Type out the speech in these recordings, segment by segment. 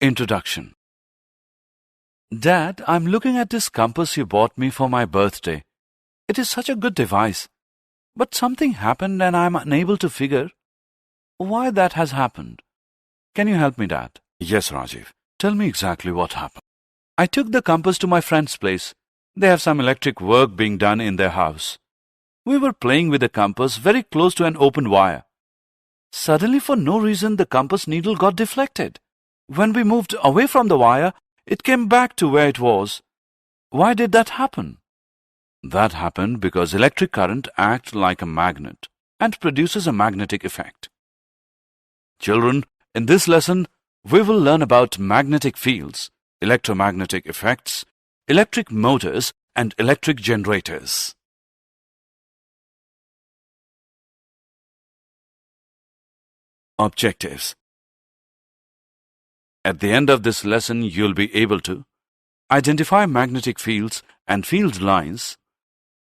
Introduction. Dad, I'm looking at this compass you bought me for my birthday. It is such a good device. But something happened and I'm unable to figure why that has happened. Can you help me, Dad? Yes, Rajiv. Tell me exactly what happened. I took the compass to my friend's place. They have some electric work being done in their house. We were playing with the compass very close to an open wire. Suddenly, for no reason, the compass needle got deflected. When we moved away from the wire, it came back to where it was. Why did that happen? That happened because electric current acts like a magnet and produces a magnetic effect. Children, in this lesson, we will learn about magnetic fields, electromagnetic effects, electric motors, and electric generators. Objectives. At the end of this lesson, you'll be able to identify magnetic fields and field lines,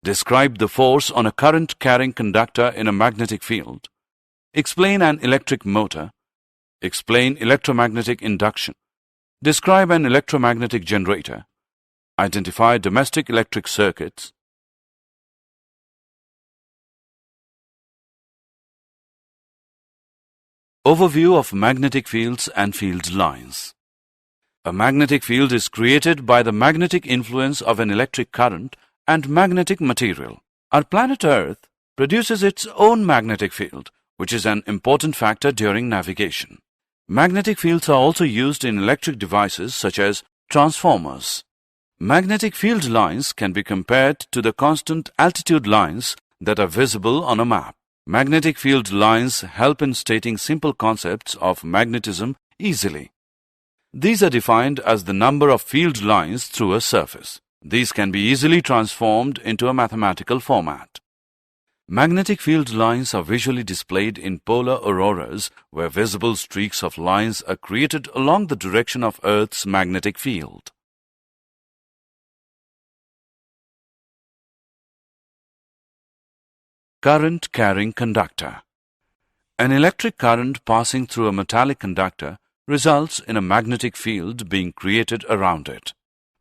describe the force on a current-carrying conductor in a magnetic field, explain an electric motor, explain electromagnetic induction, describe an electromagnetic generator, identify domestic electric circuits. Overview of magnetic fields and field lines. A magnetic field is created by the magnetic influence of an electric current and magnetic material. Our planet Earth produces its own magnetic field, which is an important factor during navigation. Magnetic fields are also used in electric devices such as transformers. Magnetic field lines can be compared to the constant altitude lines that are visible on a map. Magnetic field lines help in stating simple concepts of magnetism easily. These are defined as the number of field lines through a surface. These can be easily transformed into a mathematical format. Magnetic field lines are visually displayed in polar auroras, where visible streaks of lines are created along the direction of Earth's magnetic field. Current-carrying conductor. An electric current passing through a metallic conductor results in a magnetic field being created around it.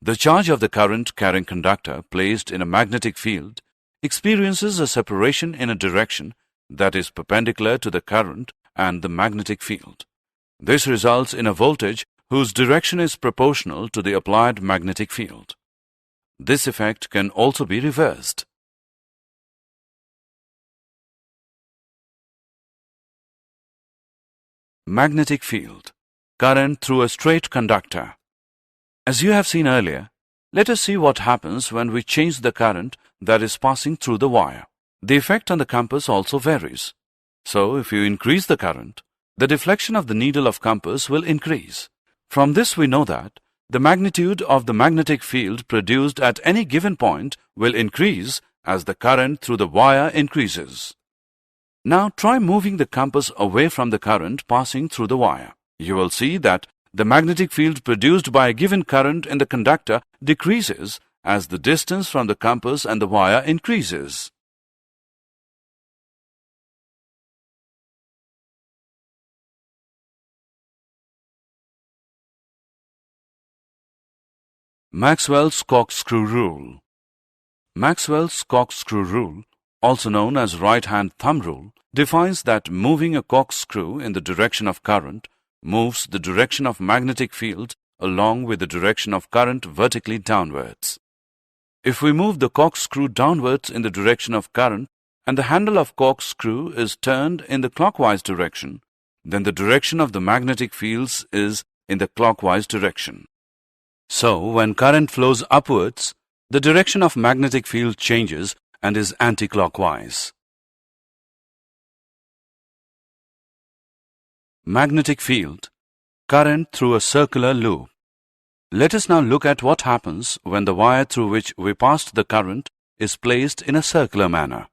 The charge of the current-carrying conductor placed in a magnetic field experiences a separation in a direction that is perpendicular to the current and the magnetic field. This results in a voltage whose direction is proportional to the applied magnetic field. This effect can also be reversed. Magnetic field. Current through a straight conductor. As you have seen earlier, let us see what happens when we change the current that is passing through the wire. The effect on the compass also varies. So, if you increase the current, the deflection of the needle of compass will increase. From this we know that the magnitude of the magnetic field produced at any given point will increase as the current through the wire increases. Now try moving the compass away from the current passing through the wire. You will see that the magnetic field produced by a given current in the conductor decreases as the distance from the compass and the wire increases. Maxwell's corkscrew rule. Maxwell's corkscrew rule, also known as right-hand thumb rule, defines that moving a corkscrew in the direction of current moves the direction of magnetic field along with the direction of current vertically downwards. If we move the corkscrew downwards in the direction of current and the handle of corkscrew is turned in the clockwise direction, then the direction of the magnetic fields is in the clockwise direction. So, when current flows upwards, the direction of magnetic field changes and is anti-clockwise. Magnetic field. Current through a circular loop. Let us now look at what happens when the wire through which we passed the current is placed in a circular manner.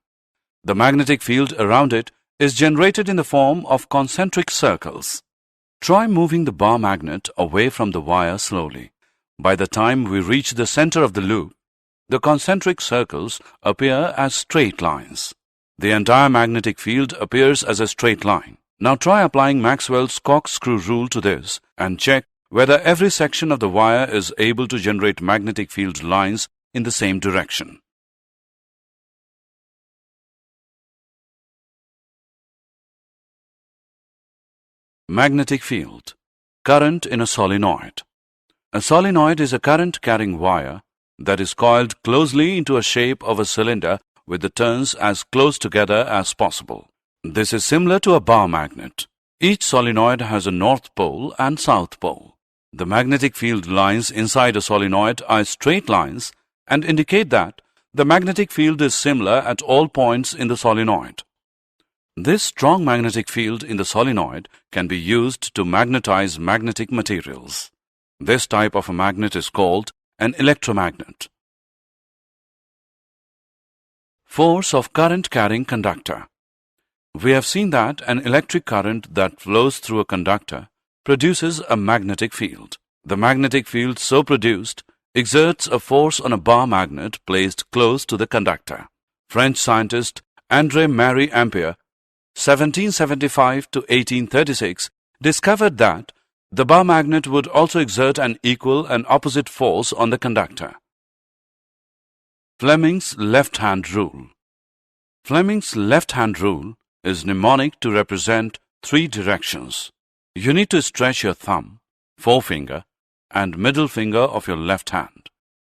The magnetic field around it is generated in the form of concentric circles. Try moving the bar magnet away from the wire slowly. By the time we reach the center of the loop, the concentric circles appear as straight lines. The entire magnetic field appears as a straight line. Now try applying Maxwell's corkscrew rule to this and check whether every section of the wire is able to generate magnetic field lines in the same direction. Magnetic field. Current in a solenoid. A solenoid is a current-carrying wire that is coiled closely into a shape of a cylinder with the turns as close together as possible. This is similar to a bar magnet. Each solenoid has a north pole and south pole. The magnetic field lines inside a solenoid are straight lines and indicate that the magnetic field is similar at all points in the solenoid. This strong magnetic field in the solenoid can be used to magnetize magnetic materials. This type of a magnet is called an electromagnet. Force of current-carrying conductor. We have seen that an electric current that flows through a conductor produces a magnetic field. The magnetic field so produced exerts a force on a bar magnet placed close to the conductor. French scientist André-Marie Ampère, 1775 to 1836, discovered that the bar magnet would also exert an equal and opposite force on the conductor. Fleming's left-hand rule. Fleming's left-hand rule is mnemonic to represent three directions. You need to stretch your thumb, forefinger, and middle finger of your left hand.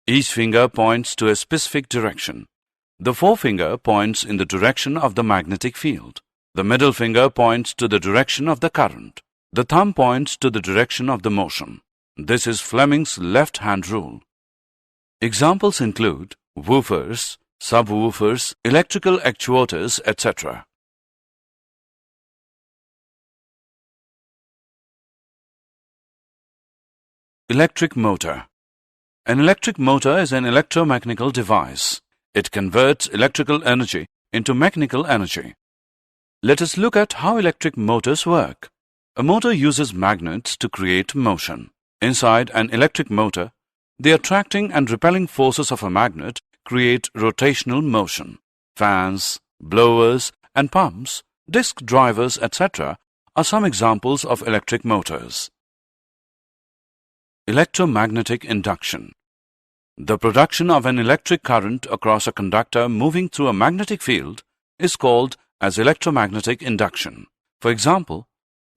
Each finger points to a specific direction. The forefinger points in the direction of the magnetic field. The middle finger points to the direction of the current. The thumb points to the direction of the motion. This is Fleming's left-hand rule. Examples include woofers, subwoofers, electrical actuators, etc. Electric motor. An electric motor is an electromechanical device. It converts electrical energy into mechanical energy. Let us look at how electric motors work. A motor uses magnets to create motion. Inside an electric motor, the attracting and repelling forces of a magnet create rotational motion. Fans, blowers, and pumps, disc drivers, etc. are some examples of electric motors. Electromagnetic induction. The production of an electric current across a conductor moving through a magnetic field is called as electromagnetic induction. For example,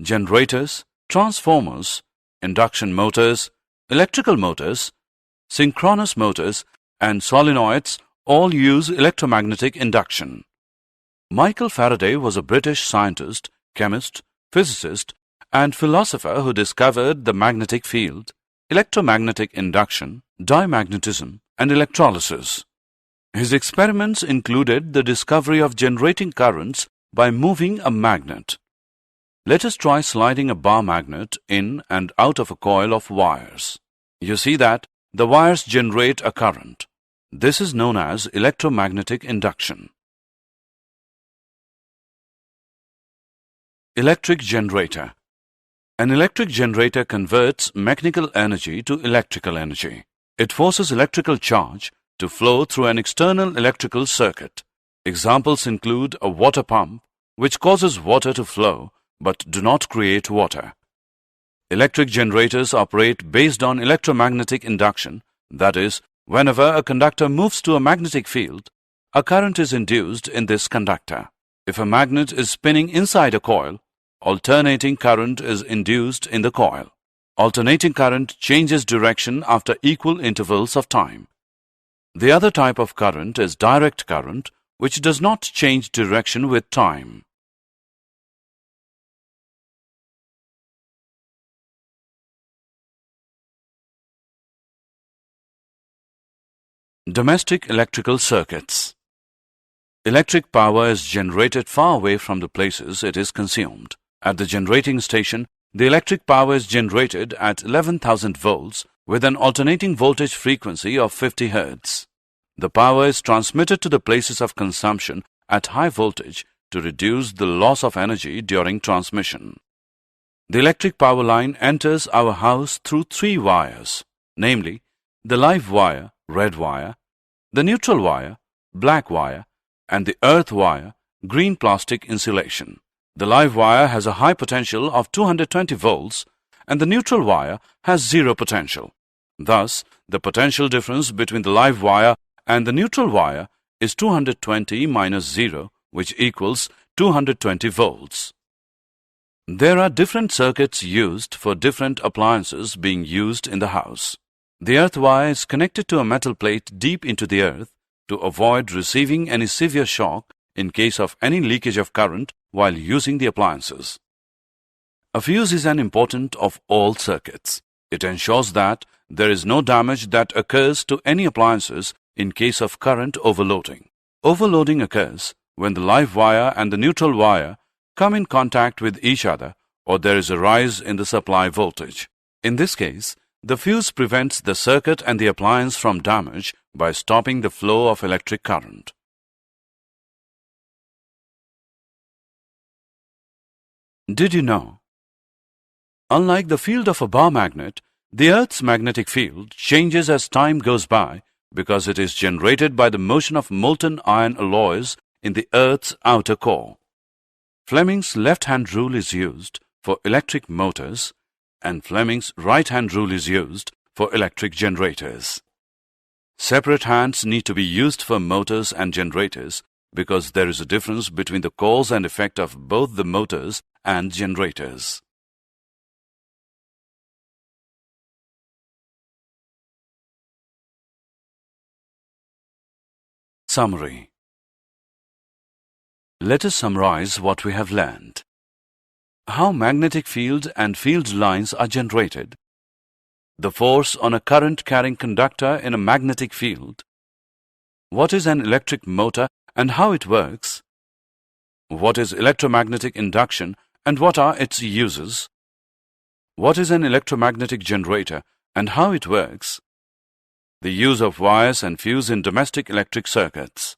generators, transformers, induction motors, electrical motors, synchronous motors, and solenoids all use electromagnetic induction. Michael Faraday was a British scientist, chemist, physicist, and philosopher who discovered the magnetic field, electromagnetic induction, diamagnetism, and electrolysis. His experiments included the discovery of generating currents by moving a magnet. Let us try sliding a bar magnet in and out of a coil of wires. You see that the wires generate a current. This is known as electromagnetic induction. Electric generator. An electric generator converts mechanical energy to electrical energy. It forces electrical charge to flow through an external electrical circuit. Examples include a water pump, which causes water to flow but do not create water. Electric generators operate based on electromagnetic induction, that is, whenever a conductor moves to a magnetic field, a current is induced in this conductor. If a magnet is spinning inside a coil, alternating current is induced in the coil. Alternating current changes direction after equal intervals of time. The other type of current is direct current, which does not change direction with time. Domestic electrical circuits. Electric power is generated far away from the places it is consumed. At the generating station, the electric power is generated at 11,000 volts with an alternating voltage frequency of 50 Hz. The power is transmitted to the places of consumption at high voltage to reduce the loss of energy during transmission. The electric power line enters our house through three wires, namely the live wire, red wire, the neutral wire, black wire, and the earth wire, green plastic insulation. The live wire has a high potential of 220 volts and the neutral wire has zero potential. Thus, the potential difference between the live wire and the neutral wire is 220 minus 0, which equals 220 volts. There are different circuits used for different appliances being used in the house. The earth wire is connected to a metal plate deep into the earth to avoid receiving any severe shock in case of any leakage of current while using the appliances. A fuse is an important of all circuits. It ensures that there is no damage that occurs to any appliances in case of current overloading. Overloading occurs when the live wire and the neutral wire come in contact with each other or there is a rise in the supply voltage. In this case, the fuse prevents the circuit and the appliance from damage by stopping the flow of electric current. Did you know? Unlike the field of a bar magnet, the Earth's magnetic field changes as time goes by because it is generated by the motion of molten iron alloys in the Earth's outer core. Fleming's left-hand rule is used for electric motors and Fleming's right-hand rule is used for electric generators. Separate hands need to be used for motors and generators because there is a difference between the cause and effect of both the motors and generators. Summary. Let us summarize what we have learned. How magnetic field and field lines are generated. The force on a current-carrying conductor in a magnetic field. What is an electric motor and how it works? What is electromagnetic induction and what are its uses? What is an electromagnetic generator and how it works? The use of wires and fuse in domestic electric circuits.